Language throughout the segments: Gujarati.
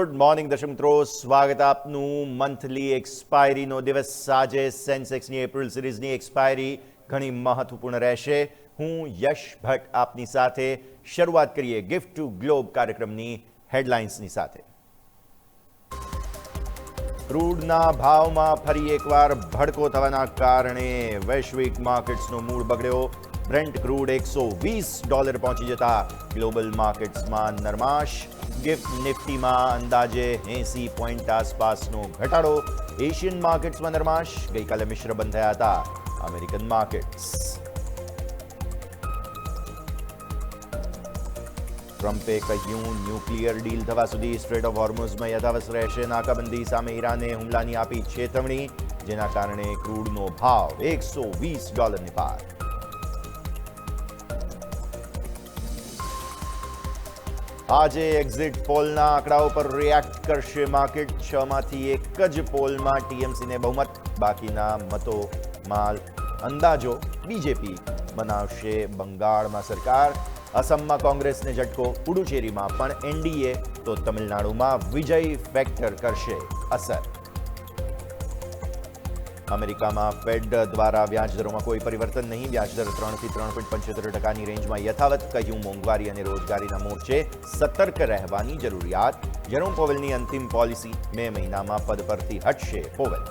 ગુડ મોર્નિંગ દર્શક મિત્રો, સ્વાગત આપનું મંથલી એક્સપાયરીનો દિવસ. આજે સેન્સેક્સની એપ્રિલ સિરીઝની એક્સપાયરી ઘણી મહત્વપૂર્ણ રહેશે. હું યશ ભટ્ટ આપની સાથે શરૂઆત કરીએ ગિફ્ટ ટુ ગ્લોબ કાર્યક્રમની હેડલાઇન્સની સાથે. ક્રૂડના ભાવમાં ફરી એકવાર ભડકો થવાના કારણે વૈશ્વિક માર્કેટ્સનો મૂડ બગડ્યો. બ્રેન્ટ ક્રૂડ $120 પહોંચી જતા ગ્લોબલ માર્કેટ્સમાં નરમાશ. ગિફ્ટ નિફ્ટીમાં અંદાજે 80 પોઈન્ટ આસપાસનો ઘટાડો. એશિયન માર્કેટ્સમાં નરમાશ. ગઈકાલે મિશ્ર બંધ થયા હતા અમેરિકન માર્કેટ્સ. ટ્રમ્પે કહ્યું ન્યુક્લિયર ડીલ થવા સુધી સ્ટ્રેટ ઓફ હોર્મુઝમાં યથાવત રહેશે. નાકાબંધી સામે ઈરાને હુમલાની આપી ચેતવણી, જેના કારણે ક્રૂડનો ભાવ $120 પાર. આજે એક્ઝિટ પોલના આંકડાઓ પર રિએક્ટ કરશે માર્કેટ. 6માંથી એક જ પોલમાં ટીએમસીને બહુમત, બાકીના મતોમાં અંદાજો બીજેપી બનાવશે બંગાળમાં સરકાર. અસમમાં કોંગ્રેસને ઝટકો, પુડુચેરીમાં પણ એનડીએ, તો તમિલનાડુમાં વિજય ફેક્ટર કરશે અસર. અમેરિકામાં ફેડ દ્વારા વ્યાજદરોમાં કોઈ પરિવર્તન નહીં. વ્યાજદર 3 થી 3.75% રેન્જમાં યથાવત. કહ્યું મોંઘવારી અને રોજગારીના મોરચે સતર્ક રહેવાની જરૂરિયાત. જેરોમ પોવેલની અંતિમ પોલિસી, મે મહિનામાં પદ પરથી હટશે પોવેલ.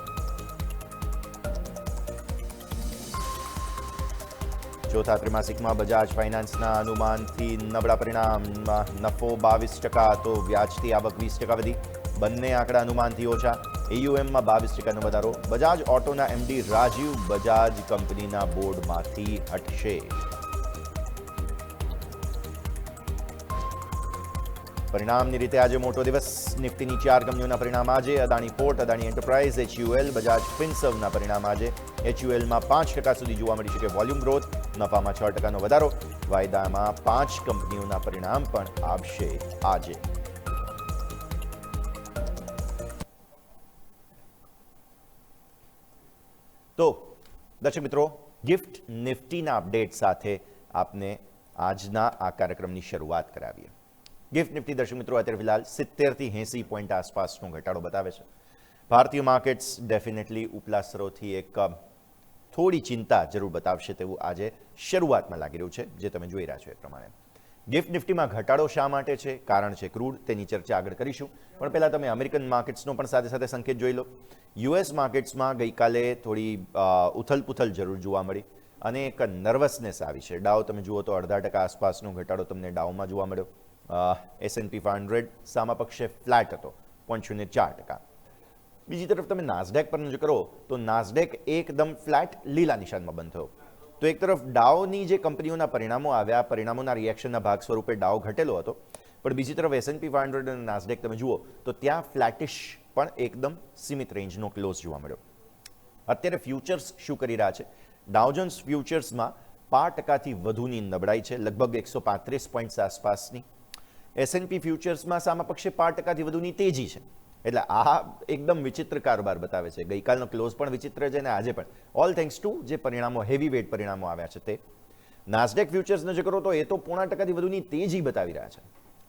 ચોથા ત્રિમાસિકમાં બજાજ ફાઇનાન્સના અનુમાનથી નબળા પરિણામમાં નફો 22%, તો વ્યાજથી આવક 20% વધી. બંને આંકડા અનુમાનથી ઓછા. એયુએમમાં 22%નો વધારો. બજાજ ઓટોના એમડી રાજીવ બજાજ કંપનીના બોર્ડમાંથી હટશે. પરિણામની રીતે આજે મોટો દિવસ. નિફ્ટીની 4 કંપનીઓના પરિણામ આજે. Adani port, Adani enterprise, HUL, Bajaj ફિનસર્વના પરિણામ આજે. HULમાં 5% સુધી જોવા મળી શકે વોલ્યુમ ગ્રોથ. નફામાં 6%નો વધારો. વાયદામાં 5 કંપનીઓના પરિણામ પણ આવશે આજે. તો દર્શક મિત્રો, ગિફ્ટ નિફ્ટીના અપડેટ સાથે આપને આજના આ કાર્યક્રમની શરૂઆત કરાવીએ. ગિફ્ટ નિફ્ટી દર્શક મિત્રો અત્યારે ફિલહાલ 70 થી 80 પોઈન્ટ આસપાસનો ઘટાડો બતાવે છે. ભારતીય માર્કેટ્સ ડેફિનેટલી ઉપલા સ્તરોથી એક થોડી ચિંતા જરૂર બતાવશે તેવું આજે શરૂઆતમાં લાગી રહ્યું છે, જે તમે જોઈ રહ્યા છો એ પ્રમાણે. ગિફ્ટ નિફ્ટીમાં ઘટાડો શા માટે છે, કારણ છે ક્રૂડ, તેની ચર્ચા આગળ કરીશું. પણ પહેલાં તમે અમેરિકન માર્કેટ્સનો પણ સાથે સાથે સંકેત જોઈ લો. યુએસ માર્કેટ્સમાં ગઈકાલે થોડી ઉથલપુથલ જરૂર જોવા મળી અને એક નર્વસનેસ આવી છે. ડાઉ તમે જુઓ તો 0.5% આસપાસનો ઘટાડો તમને ડાઉમાં જોવા મળ્યો. S&P 500 સામા પક્ષે ફ્લેટ હતો, 0.04%. બીજી તરફ તમે નાસ્ડેક પર નજર કરો તો નાસ્ડેક એકદમ ફ્લેટ લીલા નિશાનમાં બંધ થયો. તો એક તરફ ડાઉની જે કંપનીઓના પરિણામો આવ્યા, પરિણામોના રિએક્શનના ભાગ સ્વરૂપે ડાઉ ઘટેલો હતો, પણ બીજી તરફ S&P 500 અને નાસ્ડેક તમે જુઓ તો ત્યાં ફ્લેટિશ પણ એકદમ સીમિત રેન્જનો ક્લોઝ જોવા મળ્યો. અત્યારે ફ્યુચર્સ શું કરી રહ્યા છે? ડાઉ જોન્સ ફ્યુચર્સમાં 5%થી વધુની નબળાઈ છે, લગભગ 135 પોઈન્ટ્સ આસપાસની. S&P ફ્યુચર્સમાં સામા પક્ષે 5%થી વધુની તેજી છે. એટલે આ એકદમ વિચિત્ર કારોબાર બતાવે છે. ગઈકાલનો ક્લોઝ પણ વિચિત્ર છે અને આજે પણ, ઓલ થેન્ક્સ ટુ જે પરિણામો, હેવી વેઇટ પરિણામો આવ્યા છે તે. નાસ્ડેક ફ્યુચર્સ નજર કરો તો એ તો 0.5%થી વધુની તેજી બતાવી રહ્યા છે,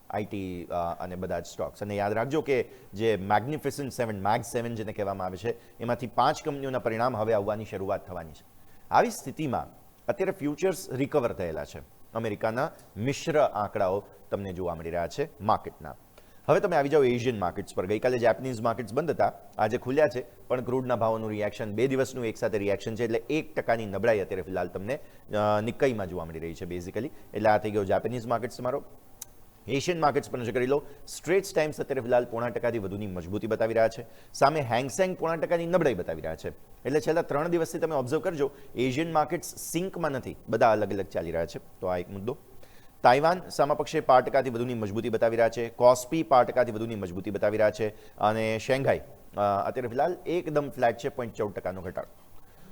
આઈટી અને બધા જ સ્ટોક્સ. અને યાદ રાખજો કે જે મેગ્નિફિસન્ટ 7, મેગ 7 જેને કહેવામાં આવે છે, એમાંથી 5 કંપનીઓના પરિણામ હવે આવવાની શરૂઆત થવાની છે. આવી સ્થિતિમાં અત્યારે ફ્યુચર્સ રિકવર થયેલા છે. અમેરિકાના મિશ્ર આંકડાઓ તમને જોવા મળી રહ્યા છે માર્કેટના. હવે તમે આવી જાઓ એશિયન માર્કેટ્સ પર. ગઈકાલે જેપનીઝ માર્કેટ્સ બંધ હતા, આજે ખુલ્યા છે, પણ ક્રૂડના ભાવોનું રિએક્શન 2 દિવસનું એકસાથે રિએક્શન છે, એટલે 1%ની નબળાઈ અત્યારે ફિલહાલ તમને નિક્કાઈમાં જોવા મળી રહી છે બેઝિકલી. એટલે આ થઈ ગયો જેપનીઝ માર્કેટ્સ તમારો. એશિયન માર્કેટ્સ પર નજર કરી લો. સ્ટ્રેટ્સ ટાઈમ્સ અત્યારે ફિલહાલ 0.5%થી વધુની મજબૂતી બતાવી રહ્યા છે. સામે હેંગસેંગ 0.5%ની નબળાઈ બતાવી રહ્યા છે. એટલે છેલ્લા 3 દિવસથી તમે ઓબ્ઝર્વ કરજો, એશિયન માર્કેટ્સ સિંકમાં નથી, બધા અલગ અલગ ચાલી રહ્યા છે. તો આ એક મુદ્દો. તાઇવાન સામા પક્ષે 5%થી વધુની મજબૂતી બતાવી રહ્યા છે. કોસ્પી 5%થી વધુની મજબૂતી બતાવી રહ્યા છે. અને શેંઘાઈ અત્યારે ફિલહાલ એકદમ ફ્લેટ છે, 0.14%નો ઘટાડો.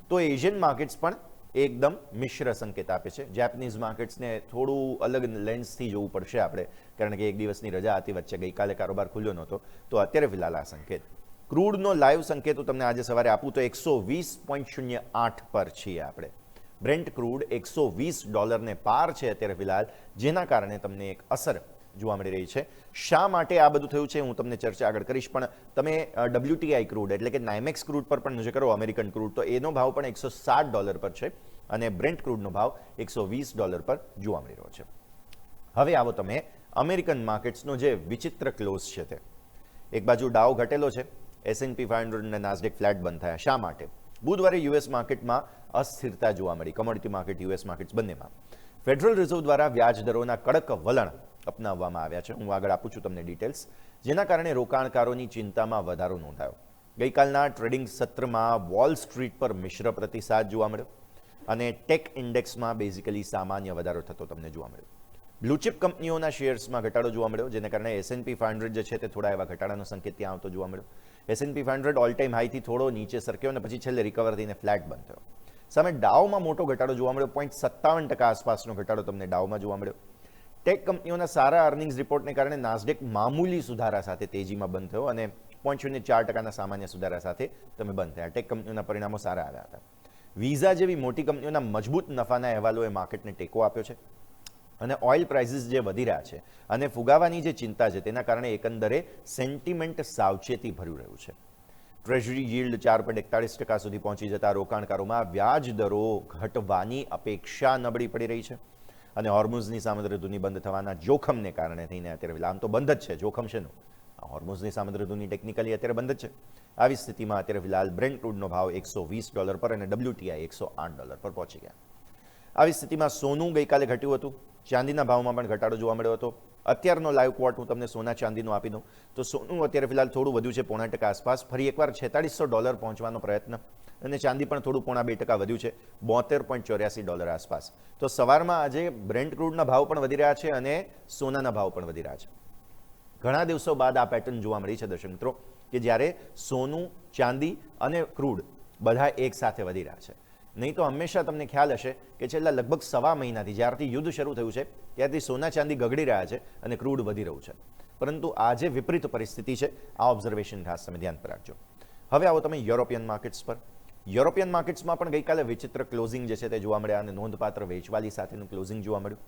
તો એશિયન માર્કેટ્સ પણ એકદમ મિશ્ર સંકેત આપે છે. જેપનીઝ માર્કેટ્સને થોડું અલગ લેન્સથી જોવું પડશે આપણે, કારણ કે એક દિવસની રજા હતી વચ્ચે, ગઈકાલે કારોબાર ખુલ્યો નહોતો. તો અત્યારે ફિલહાલ આ સંકેત. ક્રૂડનો લાઈવ સંકેત હું તમને આજે સવારે આપું તો 120.08 પર છીએ આપણે. બ્રેન્ટ ક્રૂડ $120 પાર છે અત્યારે ફિલહાલ, જેના કારણે તમને એક અસર જોવા મળી રહી છે. શા માટે આ બધું થયું છે હું તમને ચર્ચા આગળ કરીશ, પણ તમે WTI ક્રૂડ એટલે કે નાઇમેક્સ ક્રૂડ પર પણ નજર કરો, અમેરિકન ક્રૂડ, તો એનો ભાવ પણ $160 પર છે અને બ્રેન્ટ ક્રૂડનો ભાવ $120 પર જોવા મળી રહ્યો છે. હવે આવો તમે અમેરિકન માર્કેટ્સનો જે વિચિત્ર ક્લોઝ છે તે. એક બાજુ ડાઉ ઘટેલો છે, S&P 500 અને નાસ્ડેક ફ્લેટ બંધ થયા. શા માટે? બુધવારે યુએસ માર્કેટમાં અસ્થિરતા જોવા મળી, કમોડિટી માર્કેટ, યુએસ માર્કેટ્સ બંનેમાં. ફેડરલ રિઝર્વ દ્વારા વ્યાજ દરોના કડક વલણ અપનાવવામાં આવ્યા છે. હું આગળ આપું છું તમને ડિટેલ્સ, જેના કારણે રોકાણકારોની ચિંતામાં વધારો નોંધાયો. ગઈકાલના ટ્રેડિંગ સત્રમાં વોલ સ્ટ્રીટ પર મિશ્ર પ્રતિસાદ જોવા મળ્યો અને ટેક ઇન્ડેક્સમાં બેઝિકલી સામાન્ય વધારો થતો તમને જોવા મળ્યો. બ્લુચિપ કંપનીઓના શેર્સમાં ઘટાડો જોવા મળ્યો, જેને કારણે S&P 500 જે છે તે થોડા એવા ઘટાડાનો સંકેત ત્યાં આવતો જોવા મળ્યો. S&P 500 ઓલ ટાઈમ હાઈથી થોડો નીચે સરક્યો અને પછી છેલ્લે રિકવર થઈને ફ્લેટ બંધ થયો. સામે ડાઉમાં મોટો ઘટાડો જોવા મળ્યો, 0.57% આસપાસનો ઘટાડો તમને ડાઉમાં જોવા મળ્યો. ટેક કંપનીઓના સારા અર્નિંગ્સ રિપોર્ટને કારણે નાસ્ડેક મામૂલી સુધારા સાથે તેજીમાં બંધ થયો અને 0.04% સામાન્ય સુધારા સાથે તમે બંધ થયા. ટેક કંપનીઓના પરિણામો સારા આવ્યા હતા. વિઝા જેવી મોટી કંપનીઓના મજબૂત નફાના અહેવાલોએ માર્કેટને ટેકો આપ્યો છે અને ઓઇલ પ્રાઇસીસ જે વધી રહ્યા છે અને ફુગાવાની જે ચિંતા છે તેના કારણે એકંદરે સેન્ટિમેન્ટ સાવચેતી ભર્યું રહ્યું છે. ટ્રેઝરી yieldyield 4.41% સુધી પહોંચી જતા રોકાણકારોમાં વ્યાજ દરો ઘટવાની અપેક્ષા નબળી પડી રહી છે અને હોર્મુઝની સામુદ્રિક ધુની બંધ થવાના જોખમને કારણે થઈને અત્યારે આમ તો બંધ જ છે, જોખમ શેનું? હોર્મુઝની સામુદ્રિક ધુની ટેકનિકલી અત્યારે બંધ જ છે. આવી સ્થિતિમાં અત્યારે ફિલહાલ બ્રેન્ટ ક્રૂડનો ભાવ $120 પર અને WTI $108 પર પહોંચી ગયા. આવી સ્થિતિમાં સોનું ગઈકાલે ઘટ્યું હતું, ચાંદીના ભાવમાં પણ ઘટાડો જોવા મળ્યો હતો. અત્યારનો લાઈવ ક્વોટ હું તમને સોના ચાંદીનો આપી દઉં તો સોનું અત્યારે ફિલહાલ થોડું વધ્યું છે, 0.5% આસપાસ. ફરી એકવાર $4600 પહોંચવાનો પ્રયત્ન અને ચાંદી પણ થોડું 0.2% વધ્યું છે, $72.84 આસપાસ. તો સવારમાં આજે બ્રેન્ટ ક્રૂડના ભાવ પણ વધી રહ્યા છે અને સોનાના ભાવ પણ વધી રહ્યા છે. ઘણા દિવસો બાદ આ પેટર્ન જોવા મળી છે દર્શક મિત્રો, કે જ્યારે સોનું, ચાંદી અને ક્રૂડ બધા એક સાથે વધી રહ્યા છે. નહીં તો હંમેશા તમને ખ્યાલ હશે કે છેલ્લા લગભગ સવા મહિનાથી જ્યારથી યુદ્ધ શરૂ થયું છે ત્યારથી સોના ચાંદી ગગડી રહ્યા છે અને ક્રૂડ વધી રહ્યું છે. પરંતુ આજે વિપરીત પરિસ્થિતિ છે. આ ઓબ્ઝર્વેશન ખાસ તમે ધ્યાન પર રાખજો. હવે આવો તમે યુરોપિયન માર્કેટ્સ પર. યુરોપિયન માર્કેટ્સમાં પણ ગઈકાલે વિચિત્ર ક્લોઝિંગ જે છે તે જોવા મળ્યા અને નોંધપાત્ર વેચવાલી સાથેનું ક્લોઝિંગ જોવા મળ્યું.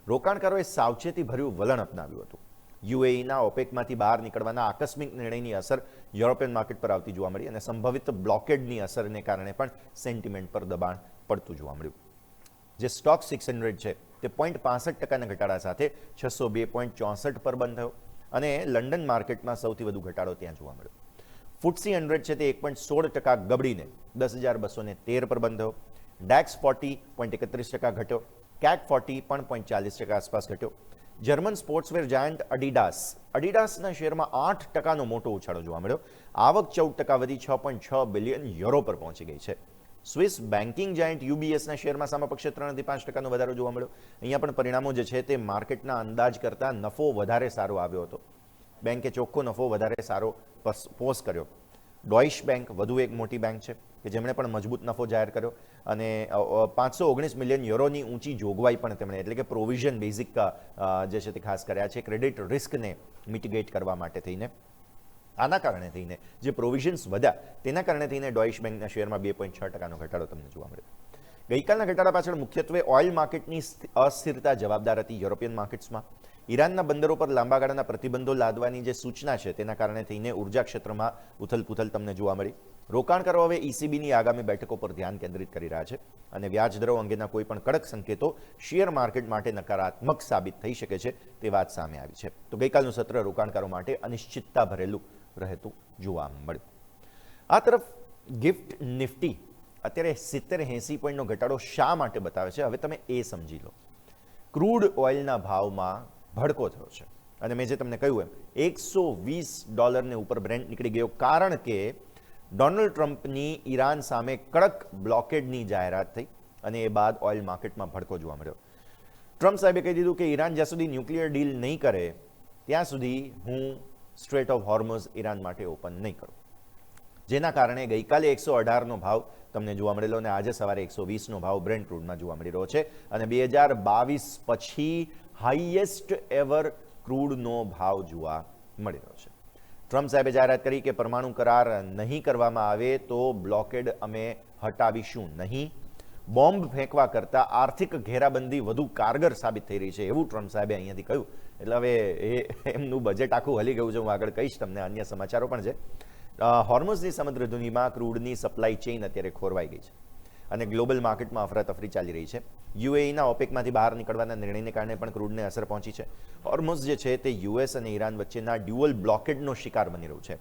રોકાણકારોએ સાવચેતી ભર્યું વલણ અપનાવ્યું હતું. યુએઈના ઓપેકમાંથી બહાર નીકળવાના આકસ્મિક નિર્ણયની અસર યુરોપિયન માર્કેટ પર આવતી જોવા મળી અને સંભવિત બ્લોકેડની અસરને કારણે પણ સેન્ટિમેન્ટ પર દબાણ પડતું જોવા મળ્યું. જે સ્ટોક 600 છે તે 0.65% ઘટાડા સાથે 602.64 પર બંધ થયો અને લંડન માર્કેટમાં સૌથી વધુ ઘટાડો ત્યાં જોવા મળ્યો. FTSE 100 છે તે 1.16% ગબડીને 10,213 પર બંધ થયો. DAX 40 0.31% ઘટ્યો. CAC 40 પણ 0.40% આસપાસ ઘટ્યો. જર્મન સ્પોર્ટ્સવેર જાયન્ટ અડીડાસના શેરમાં 8%નો મોટો ઉછાળો જોવા મળ્યો. આવક 14% વધી €6.6 બિલિયન પર પહોંચી ગઈ છે. સ્વિસ બેન્કિંગ જાયન્ટ UBSના શેરમાં સામાપક્ષે 3.5%નો વધારો જોવા મળ્યો. અહીંયા પણ પરિણામો જે છે તે માર્કેટના અંદાજ કરતાં નફો વધારે સારો આવ્યો હતો. બેંકે ચોખ્ખો નફો વધારે સારો પોસ્ટ કર્યો. ડોઇશ બેંક વધુ એક મોટી બેંક છે કે જેમણે પણ મજબૂત નફો જાહેર કર્યો અને €519 મિલિયન ઊંચી જોગવાઈ પણ તેમણે, એટલે કે પ્રોવિઝન બેઝિક જે છે તે ખાસ કર્યા છે ક્રેડિટ રિસ્કને મિટિગેટ કરવા માટે થઈને. આના કારણે થઈને જે પ્રોવિઝન્સ વધ્યા તેના કારણે થઈને ડોઇશ બેંકના શેરમાં 2.6%નો ઘટાડો તમને જોવા મળ્યો. ગઈકાલના ઘટાડા પાછળ મુખ્યત્વે ઓઇલ માર્કેટની અસ્થિરતા જવાબદાર હતી. યુરોપિયન માર્કેટ્સમાં ઈરાનના બંદરો પર લાંબા ગાળાના પ્રતિબંધો લાદવાની જે સૂચના છે તેના કારણે થઈને ઉર્જા ક્ષેત્રમાં ઉથલપુથલ તમને જોવા મળી. રોકાણકારો હવે ECBની આગામી બેઠકો પર ધ્યાન કેન્દ્રિત કરી રહ્યા છે અને વ્યાજદરો અંગેના કોઈ પણ કડક સંકેતો શેર માર્કેટ માટે નકારાત્મક સાબિત થઈ શકે છે તે વાત સામે આવી છે. તો ગઈકાલનું સત્ર રોકાણકારો માટે અનિશ્ચિતતા ભરેલું રહેતું જોવા મળ્યું. આ તરફ ગિફ્ટ નિફ્ટી અત્યારે 70-80 પોઈન્ટનો ઘટાડો શા માટે બતાવે છે હવે તમે એ સમજી લો. ક્રૂડ ઓઇલના ભાવમાં ભડકો થયો છે અને મેં જે તમને કહ્યું એમ $120 ઉપર બ્રેન્ટ નીકળી ગયો, કારણ કે ડોનાલ્ડ ટ્રમ્પની ઈરાન સામે કડક બ્લોકેડની જાહેરાત થઈ અને એ બાદ ઓઇલ માર્કેટમાં ભડકો જોવા મળ્યો. ટ્રમ્પ સાહેબે કહી દીધું કે ઈરાન જ્યાં સુધી ન્યુક્લિયર ડીલ નહીં કરે ત્યાં સુધી હું સ્ટ્રેટ ઓફ હોર્મઝ ઈરાન માટે ઓપન નહીં કરું, જેના કારણે ગઈકાલે 118નો ભાવ તમને જોવા મળેલો અને આજે સવારે 120નો ભાવ બ્રેન્ટ ક્રૂડમાં જોવા મળી રહ્યો છે અને 2022 પછી હાઈએસ્ટ એવર ક્રૂડનો ભાવ જોવા મળી રહ્યો છે. ટ્રમ્પ સાહેબે જાહેરાત કરી કે પરમાણુ કરાર નહીં કરવામાં આવે તો બ્લોકેડ અમે હટાવીશું નહીં. બોમ્બ ફેંકવા કરતાં આર્થિક ઘેરાબંધી વધુ કારગર સાબિત થઈ રહી છે એવું ટ્રમ્પ સાહેબે અહીંયાથી કહ્યું. એટલે હવે એમનું બજેટ આખું હલી ગયું છે. હું આગળ કહીશ તમને, અન્ય સમાચારો પણ છે. હોર્મુઝની સમુદ્ર ધુનીમાં ક્રૂડની સપ્લાય ચેઇન અત્યારે ખોરવાઈ ગઈ છે અને ગ્લોબલ માર્કેટમાં અફરાતફરી ચાલી રહી છે. યુએઈના ઓપેકમાંથી બહાર નીકળવાના નિર્ણયને કારણે પણ ક્રૂડને અસર પહોંચી છે. હોર્મુઝ જે છે તે યુએસ અને ઈરાન વચ્ચેના ડ્યુઅલ બ્લોકેડનો શિકાર બની રહ્યું છે.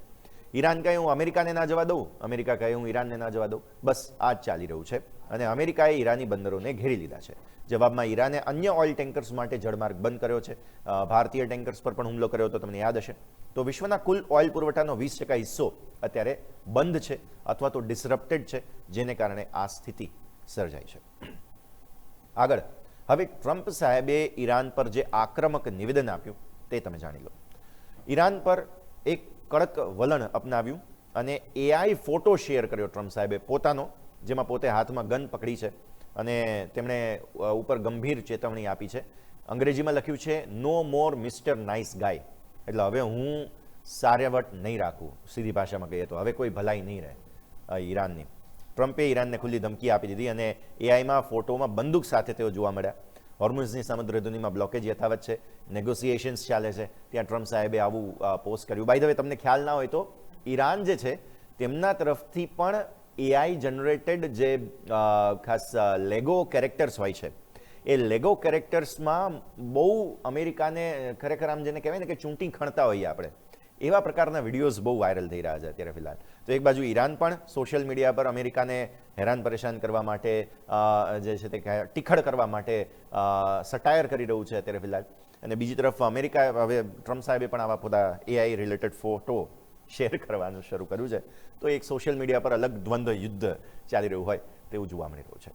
ઈરાન કહે હું અમેરિકાને ના જવા દઉં, અમેરિકા કહે હું ઈરાનને ના જવા દઉં. બસ આ જ ચાલી રહ્યું છે અને અમેરિકાએ ઈરાની બંદરોને ઘેરી લીધા છે. જવાબમાં ઈરાને અન્ય ઓઇલ ટેન્કર્સ માટે જળમાર્ગ બંધ કર્યો છે. ભારતીય ટેન્કર્સ પર પણ હુમલો કર્યો હતો, તમને યાદ હશે. તો વિશ્વના કુલ ઓઇલ પુરવઠાનો 20% હિસ્સો અત્યારે બંધ છે અથવા તો ડિસરપ્ટેડ છે, જેને કારણે આ સ્થિતિ સર્જાઈ છે. આગળ હવે ટ્રમ્પ સાહેબે ઈરાન પર જે આક્રમક નિવેદન આપ્યું તે તમે જાણી લો. ઈરાન પર એક કડક વલણ અપનાવ્યું અને એઆઈ ફોટો શેર કર્યો ટ્રમ્પ સાહેબે પોતાનો, જેમાં પોતે હાથમાં ગન પકડી છે અને તેમણે ઉપર ગંભીર ચેતવણી આપી છે. અંગ્રેજીમાં લખ્યું છે નો મોર મિસ્ટર નાઇસ ગાય. એટલે હવે હું સાર્યવટ નહીં રાખું, સીધી ભાષામાં કહીએ તો હવે કોઈ ભલાઈ નહીં રહે ઈરાનની. ટ્રમ્પે ઈરાનને ખુલ્લી ધમકી આપી દીધી અને એઆઈમાં ફોટોમાં બંદૂક સાથે તેઓ જોવા મળ્યા. હોર્મુઝની સમુદ્ર ધુનીમાં બ્લોકેજ યથાવત છે, નેગોસિએશન્સ ચાલે છે, ત્યાં ટ્રમ્પ સાહેબે આવું પોસ્ટ કર્યું. બાય ધ વે, તમને ખ્યાલ ના હોય તો ઈરાન જે છે તેમના તરફથી પણ એઆઈ જનરેટેડ જે ખાસ લેગો કેરેક્ટર્સ હોય છે, એ લેગો કેરેક્ટર્સમાં બહુ અમેરિકાને ખરેખર આમ જેને કહેવાય ને કે ચૂંટી ખણતા હોઈએ આપણે, એવા પ્રકારના વિડીયોઝ બહુ વાયરલ થઈ રહ્યા છે અત્યારે ફિલહાલ. તો એક બાજુ ઈરાન પણ સોશિયલ મીડિયા પર અમેરિકાને હેરાન પરેશાન કરવા માટે જે છે તે ટીખળ કરવા માટે સટાયર કરી રહ્યું છે અત્યારે ફિલહાલ, અને બીજી તરફ અમેરિકા હવે ટ્રમ્પ સાહેબે પણ આવા પોતા એઆઈ રિલેટેડ ફોટો શેર કરવાનું શરૂ કર્યું છે. તો એક સોશિયલ મીડિયા પર અલગ દ્વંદ્વ યુદ્ધ ચાલી રહ્યું હોય તેવું જોવા મળી રહ્યું છે.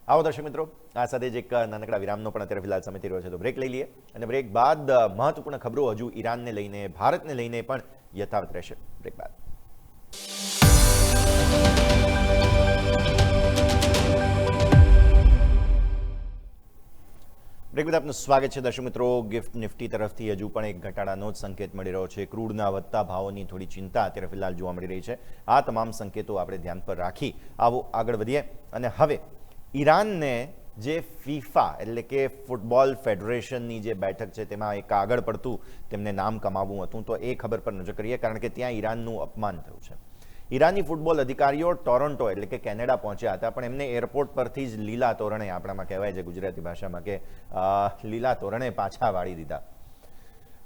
આવો દર્શક મિત્રો, આ સાથે જ એક નાનકડા વિરામનો પણ અત્યારે ફિલહાલ સમય થઈ રહ્યો છે, તો બ્રેક લઈ લઈએ અને બ્રેક બાદ મહત્વપૂર્ણ ખબરો હજુ ઈરાનને લઈને, ભારતને લઈને પણ યથાવત રહેશે. બ્રેક બાદ બ્રેક બાદ આપનું સ્વાગત છે દર્શક મિત્રો. ગિફ્ટ નિફ્ટી તરફથી હજુ પણ એક ઘટાડાનો જ સંકેત મળી રહ્યો છે. ક્રૂડના વધતા ભાવોની થોડી ચિંતા અત્યારે ફિલહાલ જોવા મળી રહી છે. આ તમામ સંકેતો આપણે ધ્યાન પર રાખી આવો આગળ વધીએ. અને હવે ઈરાનને જે ફીફા એટલે કે ફૂટબોલ ફેડરેશનની જે બેઠક છે તેમાં એક આગળ પડતું તેમને નામ કમાવવું હતું, તો એ ખબર પર નજર કરીએ, કારણ કે ત્યાં ઈરાનનું અપમાન થયું છે. ઈરાની ફૂટબોલ અધિકારીઓ ટોરોન્ટો એટલે કે કેનેડા પહોંચ્યા હતા, પણ એમને એરપોર્ટ પરથી જ લીલા તોરણે, આપણામાં કહેવાય છે ગુજરાતી ભાષામાં કે લીલા તોરણે પાછા વાળી દીધા.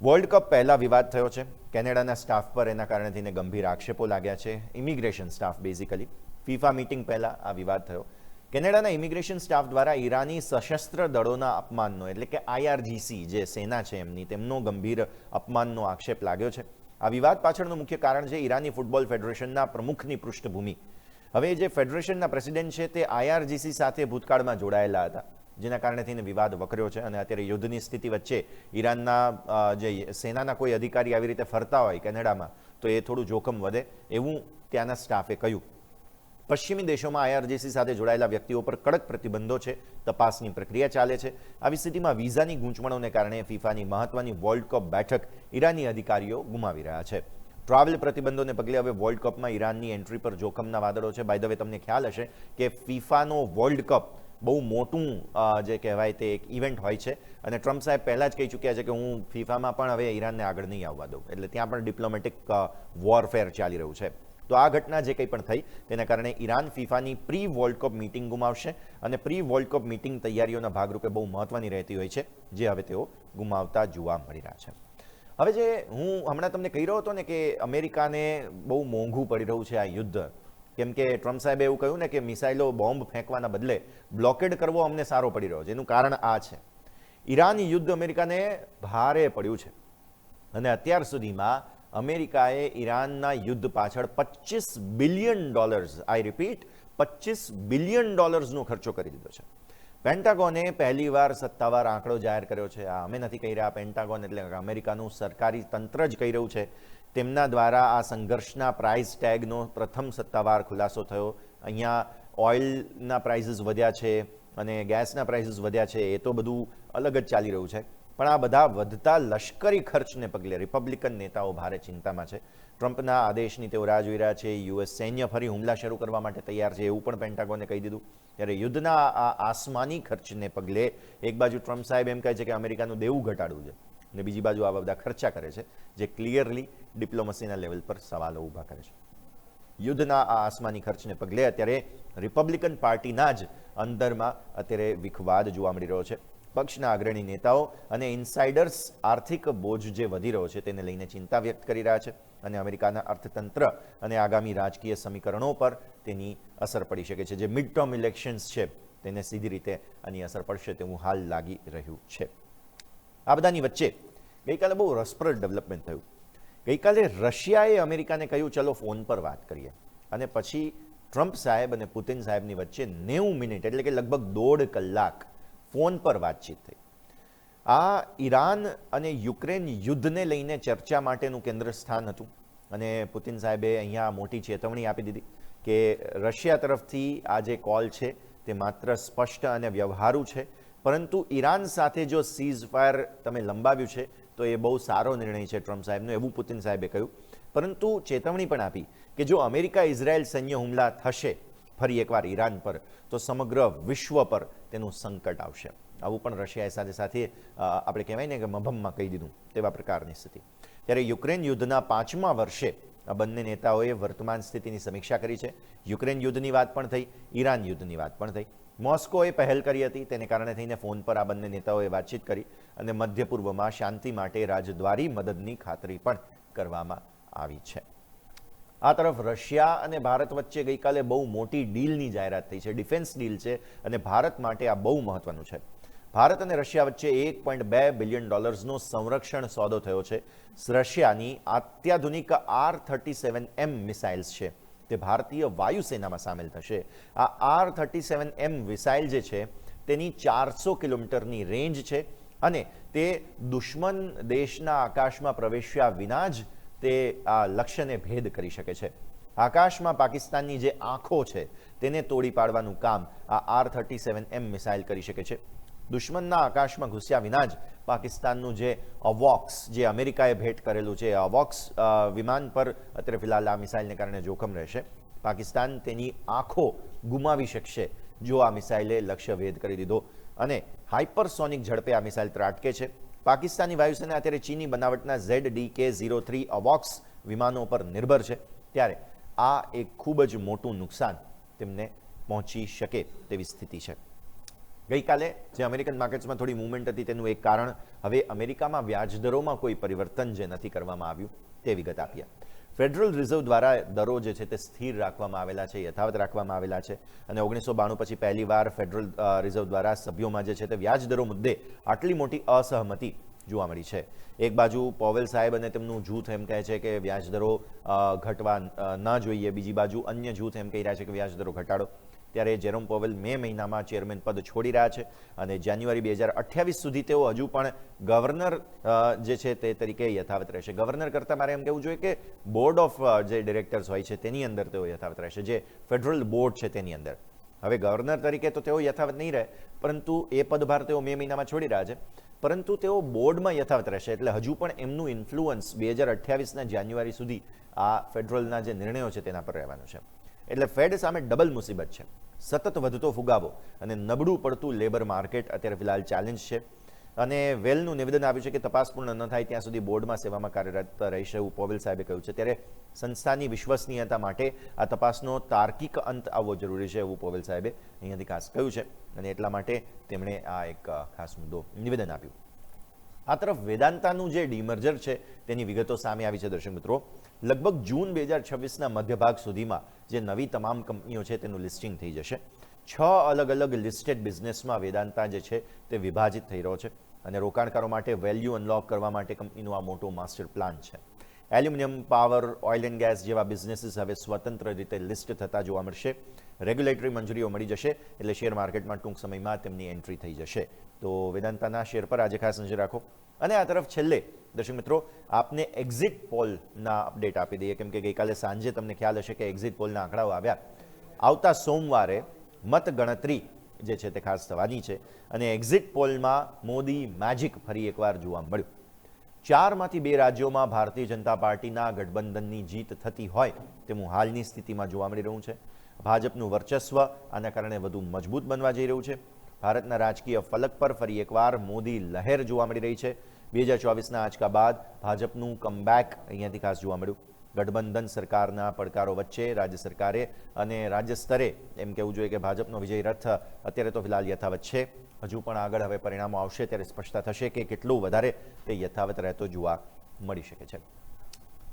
વર્લ્ડ કપ પહેલા વિવાદ થયો છે. કેનેડાના સ્ટાફ પર એના કારણે થઈને ગંભીર આક્ષેપો લાગ્યા છે. Immigration staff basically. FIFA meeting પહેલા આ વિવાદ થયો. કેનેડાના ઇમિગ્રેશન સ્ટાફ દ્વારા ઈરાની સશસ્ત્ર દળોના અપમાનનો એટલે કે આઈઆરજીસી જે સેના છે એમની, તેમનો ગંભીર અપમાનનો આક્ષેપ લાગ્યો છે. આ વિવાદ પાછળનું મુખ્ય કારણ છે ઈરાની ફૂટબોલ ફેડરેશનના પ્રમુખની પૃષ્ઠભૂમિ. હવે જે ફેડરેશનના પ્રેસિડેન્ટ છે તે આઈઆરજીસી સાથે ભૂતકાળમાં જોડાયેલા હતા, જેના કારણે થઈને વિવાદ વકર્યો છે અને અત્યારે યુદ્ધની સ્થિતિ વચ્ચે ઈરાનના જે સેનાના કોઈ અધિકારી આવી રીતે ફરતા હોય કેનેડામાં તો એ થોડું જોખમ વધે એવું ત્યાંના સ્ટાફે કહ્યું. પશ્ચિમી દેશોમાં આઈઆરજીસી સાથે જોડાયેલા વ્યક્તિઓ પર કડક પ્રતિબંધો છે, તપાસની પ્રક્રિયા ચાલે છે. આવી સ્થિતિમાં વિઝાની ગૂંચવણોને કારણે ફીફાની મહત્વની વર્લ્ડ કપ બેઠક ઈરાની અધિકારીઓ ગુમાવી રહ્યા છે. ટ્રાવેલ પ્રતિબંધોને પગલે હવે વર્લ્ડ કપમાં ઈરાનની એન્ટ્રી પર જોખમના વાદળો છે. બાય ધ વે, તમને ખ્યાલ હશે કે ફીફાનો વર્લ્ડ કપ બહુ મોટું જે કહેવાય તે એક ઇવેન્ટ હોય છે અને ટ્રમ્પ સાહેબ પહેલાં જ કહી ચૂક્યા છે કે હું ફીફામાં પણ હવે ઈરાનને આગળ નહીં આવવા દઉં. એટલે ત્યાં પણ ડિપ્લોમેટિક વોરફેર ચાલી રહ્યું છે. તો આ ઘટના જે કંઈ પણ થઈ તેના કારણે ઈરાન ફીફાની પ્રી વર્લ્ડ કપ મિટિંગ ગુમાવશે અને પ્રી વર્લ્ડ કપ મિટિંગ તૈયારીઓના ભાગરૂપે બહુ મહત્વની રહેતી હોય છે, જે હવે તેઓ ગુમાવતા જોવા મળી રહ્યા છે. હવે જે હું હમણાં તમને કહી રહ્યો હતો ને કે અમેરિકાને બહુ મોંઘું પડી રહ્યું છે આ યુદ્ધ, કેમ કે ટ્રમ્પ સાહેબે એવું કહ્યું ને કે મિસાઇલો બોમ્બ ફેંકવાના બદલે બ્લોકેડ કરવો અમને સારો પડી રહ્યો છે. એનું કારણ આ છે, ઈરાન યુદ્ધ અમેરિકાને ભારે પડ્યું છે અને અત્યાર સુધીમાં અમેરિકાએ ઈરાનના યુદ્ધ પાછળ $25 બિલિયન, આઈ રિપીટ $25 બિલિયન નો ખર્ચો કરી દીધો છે. પેન્ટાગોને પહેલીવાર સત્તાવાર આંકડો જાહેર કર્યો છે. આ અમે નથી કહી રહ્યા, પેન્ટાગોન એટલે અમેરિકાનું સરકારી તંત્ર જ કહી રહ્યું છે. તેમના દ્વારા આ સંઘર્ષના પ્રાઇસ ટેગનો પ્રથમ સત્તાવાર ખુલાસો થયો. અહીંયા ઓઇલના પ્રાઇસીસ વધ્યા છે અને ગેસના પ્રાઇસીસ વધ્યા છે, એ તો બધું અલગ જ ચાલી રહ્યું છે. પણ આ બધા વધતા લશ્કરી ખર્ચને પગલે રિપબ્લિકન નેતાઓ ભારે ચિંતામાં છે. ટ્રમ્પના આદેશની તેઓ રાહ જોઈ રહ્યા છે. યુએસ સૈન્ય ફરી હુમલા શરૂ કરવા માટે તૈયાર છે એવું પણ પેન્ટાગોને કહી દીધું. ત્યારે યુદ્ધના આ આસમાની ખર્ચને પગલે એક બાજુ ટ્રમ્પ સાહેબ એમ કહે છે કે અમેરિકાનું દેવું ઘટાડવું છે અને બીજી બાજુ આવા બધા ખર્ચા કરે છે જે ક્લિયરલી ડિપ્લોમસીના લેવલ પર સવાલો ઊભા કરે છે. યુદ્ધના આ આસમાની ખર્ચને પગલે અત્યારે રિપબ્લિકન પાર્ટીના જ અંદરમાં અત્યારે વિખવાદ જોવા મળી રહ્યો છે. પક્ષના અગ્રણી નેતાઓ અને ઇનસાઇડર્સ આર્થિક બોજ જે વધી રહ્યો છે તેને લઈને ચિંતા વ્યક્ત કરી રહ્યા છે અને અમેરિકાના અર્થતંત્ર અને આગામી રાજકીય સમીકરણો પર તેની અસર પડી શકે છે. જે મિડ ટર્મ ઇલેક્શન્સ છે તેને સીધી રીતે આની અસર પડશે તેવું હાલ લાગી રહ્યું છે. આ બધાની વચ્ચે ગઈકાલે બહુ રસપ્રદ ડેવલપમેન્ટ થયું. ગઈકાલે રશિયાએ અમેરિકાને કહ્યું ચલો ફોન પર વાત કરીએ અને પછી ટ્રમ્પ સાહેબ અને પુતિન સાહેબની વચ્ચે 90 મિનિટ એટલે કે લગભગ 1.5 કલાક ફોન પર વાતચીત થઈ. આ ઈરાન અને યુક્રેન યુદ્ધને લઈને ચર્ચા માટેનું કેન્દ્ર સ્થાન હતું અને પુતિન સાહેબે અહીંયા મોટી ચેતવણી આપી દીધી કે રશિયા તરફથી આ જે કોલ છે તે માત્ર સ્પષ્ટ અને વ્યવહારુ છે, પરંતુ ઈરાન સાથે જો સીઝ ફાયર તમે લંબાવ્યું છે તો એ બહુ સારો નિર્ણય છે ટ્રમ્પ સાહેબનો, એવું પુતિન સાહેબે કહ્યું. પરંતુ ચેતવણી પણ આપી કે જો અમેરિકા ઇઝરાયલ સૈન્ય હુમલા થશે ફરી એકવાર ઈરાન પર તો સમગ્ર વિશ્વ પર તેનું સંકટ આવશે. આવું પણ રશિયાએ સાથે સાથે આપણે કહેવાય ને કે મભમમાં કહી દીધું તેવા પ્રકારની સ્થિતિ. ત્યારે યુક્રેન યુદ્ધના 5મા વર્ષે આ બંને નેતાઓએ વર્તમાન સ્થિતિની સમીક્ષા કરી છે. યુક્રેન યુદ્ધની વાત પણ થઈ, ઈરાન યુદ્ધની વાત પણ થઈ. મોસ્કોએ પહેલ કરી હતી, તેને કારણે થઈને ફોન પર આ બંને નેતાઓએ વાતચીત કરી અને મધ્ય પૂર્વમાં શાંતિ માટે રાજદ્વારી મદદની ખાતરી પણ કરવામાં આવી છે. આ તરફ રશિયા અને ભારત વચ્ચે ગઈકાલે બહુ મોટી ડીલની જાહેરાત થઈ છે, ડિફેન્સ ડીલ છે અને ભારત માટે આ બહુ મહત્વનું છે. ભારત અને રશિયા વચ્ચે $1.2 બિલિયન સંરક્ષણ સોદો થયો છે. રશિયાની અત્યાધુનિક R-37M મિસાઇલ્સ છે તે ભારતીય વાયુસેનામાં સામેલ થશે. આ R-37M મિસાઇલ જે છે તેની 400 કિલોમીટરની રેન્જ છે અને તે દુશ્મન દેશના આકાશમાં પ્રવેશ્યા વિના જ તે આ લક્ષ્યને ભેદ કરી શકે છે. આકાશમાં પાકિસ્તાનની જે આંખો છે તેને તોડી પાડવાનું કામ આ R-37M મિસાઇલ કરી શકે છે. દુશ્મનના આકાશમાં ઘૂસ્યા વિના જ પાકિસ્તાનનું જે અવોક્સ જે અમેરિકાએ ભેટ કરેલું છે, અવોક્સ વિમાન પર અત્યારે ફિલહાલ આ મિસાઇલને કારણે જોખમ રહેશે. પાકિસ્તાન તેની આંખો ગુમાવી શકશે જો આ મિસાઇલે લક્ષ્ય ભેદ કરી દીધો અને હાઇપરસોનિક ઝડપે આ મિસાઇલ ત્રાટકે છે. પાકિસ્તાની વાયુસેના અત્યારે ચીની બનાવટના ZDK-03 અવોક્સ વિમાનો પર નિર્ભર છે. ત્યારે આ એક ખૂબ જ મોટું નુકસાન તેમને પહોંચી શકે તેવી સ્થિતિ છે. ગઈકાલે જે અમેરિકન માર્કેટ્સમાં થોડી મૂવમેન્ટ હતી તેનું એક કારણ હવે અમેરિકામાં વ્યાજદરોમાં કોઈ પરિવર્તન જે નથી કરવામાં આવ્યું તે વિગત આપીએ. ફેડરલ રિઝર્વ દ્વારા દરો જે છે તે સ્થિર રાખવામાં આવેલા છે, યથાવત રાખવામાં આવેલા છે અને 1992 પછી પહેલીવાર ફેડરલ રિઝર્વ દ્વારા સભ્યોમાં જે છે તે વ્યાજદરો મુદ્દે આટલી મોટી અસહમતિ જોવા મળી છે. એક બાજુ પોવેલ સાહેબ અને તેમનું જૂથ એમ કહે છે કે વ્યાજદરો ઘટવા ન જોઈએ, બીજી બાજુ અન્ય જૂથ એમ કહી રહ્યા છે કે વ્યાજદરો ઘટાડો. ત્યારે જેરોમ પોવેલ મે મહિનામાં ચેરમેન પદ છોડી રહ્યા છે અને જાન્યુઆરી 2028 સુધી તેઓ હજુ પણ ગવર્નર જે છે તે તરીકે યથાવત રહેશે. ગવર્નર કરતાં મારે એમ કહેવું જોઈએ કે બોર્ડ ઓફ જે ડિરેક્ટર્સ હોય છે તેની અંદર તેઓ યથાવત રહેશે, જે ફેડરલ બોર્ડ છે તેની અંદર. હવે ગવર્નર તરીકે તો તેઓ યથાવત નહીં રહે, પરંતુ એ પદભાર તેઓ મે મહિનામાં છોડી રહ્યા છે, પરંતુ તેઓ બોર્ડમાં યથાવત રહેશે. એટલે હજુ પણ એમનું ઇન્ફ્લુઅન્સ 2028ના જાન્યુઆરી સુધી આ ફેડરલના જે નિર્ણયો છે તેના પર રહેવાનું છે. એટલે ફેડ સામે ડબલ મુસીબત છે. સતત વધતો ફુગાવો અને નબળું પડતું લેબર માર્કેટ અત્યારે ફિલહાલ ચેલેન્જ છે અને વેલનું નિવેદન આવ્યું છે કે તપાસ પૂર્ણ ન થાય ત્યાં સુધી બોર્ડમાં સેવામાં કાર્યરત રહેશે એવું પોવેલ સાહેબે કહ્યું છે. ત્યારે સંસ્થાની વિશ્વસનીયતા માટે આ તપાસનો તાર્કિક અંત આવવો જરૂરી છે એવું પોવેલ સાહેબે અહીંયાથી ખાસ કહ્યું છે અને એટલા માટે તેમણે આ એક ખાસ મુદ્દો નિવેદન આપ્યું. આ તરફ વેદાંતાનું જે ડીમર્જર છે તેની વિગતો સામે આવી છે. દર્શક મિત્રો, લગભગ જૂન 2026ના મધ્યભાગ સુધીમાં જે નવી તમામ કંપનીઓ છે તેનું લિસ્ટિંગ થઈ જશે. 6 અલગ અલગ લિસ્ટેડ બિઝનેસમાં વેદાંતા જે છે તે વિભાજિત થઈ રહ્યો છે અને રોકાણકારો માટે વેલ્યુ અનલોક કરવા માટે કંપનીનું આ મોટો માસ્ટર પ્લાન છે. Aluminium, power, oil and gas જેવા બિઝનેસીસ હવે સ્વતંત્ર રીતે લિસ્ટ થતા જોવા મળશે. રેગ્યુલેટરી મંજૂરીઓ મળી જશે એટલે શેર માર્કેટમાં ટૂંક સમયમાં તેમની એન્ટ્રી થઈ જશે. તો વેદાંતાના શેર પર આજે ખાસ નજર રાખો. અને આ તરફ છેલ્લે દર્શક મિત્રો આપને એક્ઝિટ પોલના અપડેટ આપી દઈએ, કેમ કે ગઈકાલે સાંજે તમને ખ્યાલ હશે કે એક્ઝિટ પોલના આંકડાઓ આવ્યા. આવતા સોમવારે મતગણતરી જે છે તે ખાસ થવાની છે અને એક્ઝિટ પોલમાં મોદી મેજિક ફરી એકવાર જોવા મળ્યું. 4માંથી 2 રાજ્યોમાં ભારતીય જનતા પાર્ટીના ગઠબંધનની જીત થતી હોય તેવું હાલની સ્થિતિમાં જોવા મળી રહ્યું છે. ભાજપનું વર્ચસ્વ આના કારણે વધુ મજબૂત બનવા જઈ રહ્યું છે. ભારતના રાજકીય ફલક પર ફરી એકવાર મોદી લહેર જોવા મળી રહી છે. 2024ના આંચકા બાદ ભાજપનું કમબેક અહીંયાથી ખાસ જોવા મળ્યું. ગઠબંધન સરકારના પડકારો વચ્ચે રાજ્ય સરકારે અને રાજ્ય સ્તરે એમ કહેવું જોઈએ કે ભાજપનો વિજય રથ અત્યારે તો ફિલહાલ યથાવત છે. હજુ પણ આગળ હવે પરિણામો આવશે ત્યારે સ્પષ્ટતા થશે કે કેટલું વધારે તે યથાવત રહેતો જોવા મળી શકે છે.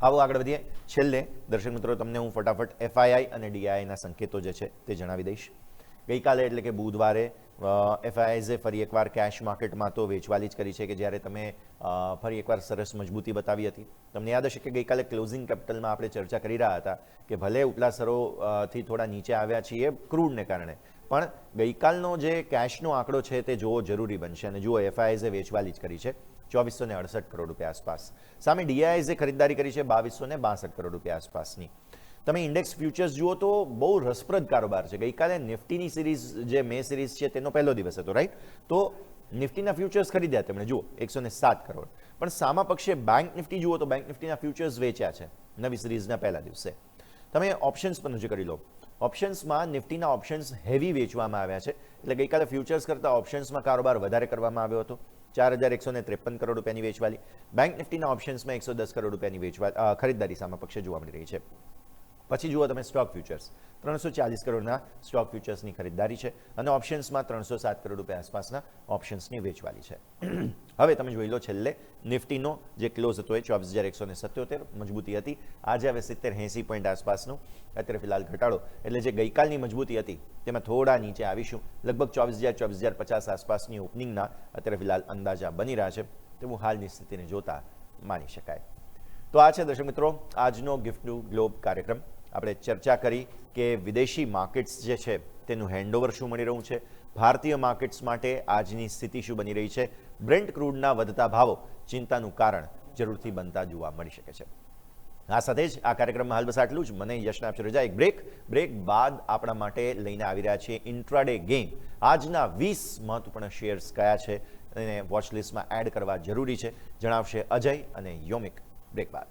આવો આગળ વધીએ. છેલ્લે દર્શક મિત્રો તમને હું ફટાફટ FII અને DIIના સંકેતો જે છે તે જણાવી દઈશ. ગઈકાલે એટલે કે બુધવારે FIIએ ફરી એકવાર કેશ માર્કેટમાં તો વેચવાલી જ કરી છે કે જ્યારે તમે ફરી એકવાર સરસ મજબૂતી બતાવી હતી. તમને યાદ હશે કે ગઈકાલે ક્લોઝિંગ કેપિટલમાં આપણે ચર્ચા કરી રહ્યા હતા કે ભલે ઉપલા સ્તરોથી થોડા નીચે આવ્યા છીએ ક્રૂડને કારણે, પણ ગઈકાલનો જે કેશનો આંકડો છે તે જોવો જરૂરી બનશે. અને જુઓ FIIએ વેચવાલી જ કરી છે 2468 કરોડ રૂપિયા આસપાસ. સામે DIIએ ખરીદદારી કરી છે 2262 કરોડ રૂપિયા આસપાસની. તમે ઇન્ડેક્સ ફ્યુચર્સ જુઓ તો બહુ રસપ્રદ કારોબાર છે. ગઈકાલે નિફ્ટીની સિરીઝ જે મે સિરીઝ છે તેનો પહેલો દિવસ હતો, રાઈટ? તો નિફ્ટીના ફ્યુચર્સ ખરીદ્યા તેમણે, જુઓ 107 કરોડ. પણ સામા પક્ષે બેંક નિફ્ટી જુઓ તો બેંક નિફ્ટીના ફ્યુચર્સ વેચ્યા છે નવી સિરીઝના પહેલા દિવસે. તમે ઓપ્શન્સ પર નજર કરી લો. ઓપ્શન્સમાં નિફ્ટીના ઓપ્શન્સ હેવી વેચવામાં આવ્યા છે. એટલે ગઈકાલે ફ્યુચર્સ કરતાં ઓપ્શન્સમાં કારોબાર વધારે કરવામાં આવ્યો હતો. 4153 કરોડ રૂપિયાની વેચવાલી. બેંક નિફ્ટીના ઓપ્શન્સમાં 110 કરોડ રૂપિયાની ખરીદદારી સામા પક્ષે જોવા મળી રહી છે. પછી જુઓ તમે સ્ટોક ફ્યુચર્સ, 340 કરોડના સ્ટોક ફ્યુચર્સની ખરીદદારી છે અને ઓપ્શન્સમાં 307 કરોડ રૂપિયા આસપાસના ઓપ્શન્સની વેચવાલી છે. હવે તમે જોઈ લો છેલ્લે નિફ્ટીનો જે ક્લોઝ હતો એ 24177 મજબૂતી હતી. આજે હવે 70-80 પોઈન્ટ આસપાસનું અત્યારે ફિલહાલ ઘટાડો, એટલે જે ગઈકાલની મજબૂતી હતી તેમાં થોડા નીચે આવીશું. લગભગ 24000-24050 આસપાસની ઓપનિંગના અત્યારે ફિલહાલ અંદાજા બની રહ્યા છે તેવું હાલની સ્થિતિને જોતા માની શકાય. તો આ છે દર્શક મિત્રો આજનો ગિફ્ટ ટુ ગ્લોબ કાર્યક્રમ. આપણે ચર્ચા કરી કે વિદેશી માર્કેટ્સ જે છે તેનું હેન્ડઓવર શું મળી રહ્યું છે, ભારતીય માર્કેટ્સ માટે આજની સ્થિતિ શું બની રહી છે, બ્રેન્ટ ક્રૂડના વધતા ભાવો ચિંતાનું કારણ જરૂરથી બનતા જોવા મળી શકે છે. આ સાથે જ આ કાર્યક્રમમાં હાલ બસ આટલું જ. મને યશને આપશે રજા. એક બ્રેક બાદ આપણા માટે લઈને આવી રહ્યા છીએ ઇન્ટ્રાડે ગેમ. આજના 20 મહત્વપૂર્ણ શેર્સ કયા છે એને વોચ લિસ્ટમાં એડ કરવા જરૂરી છે, જણાવશે અજય અને યોમિક. બ્રેક બાદ.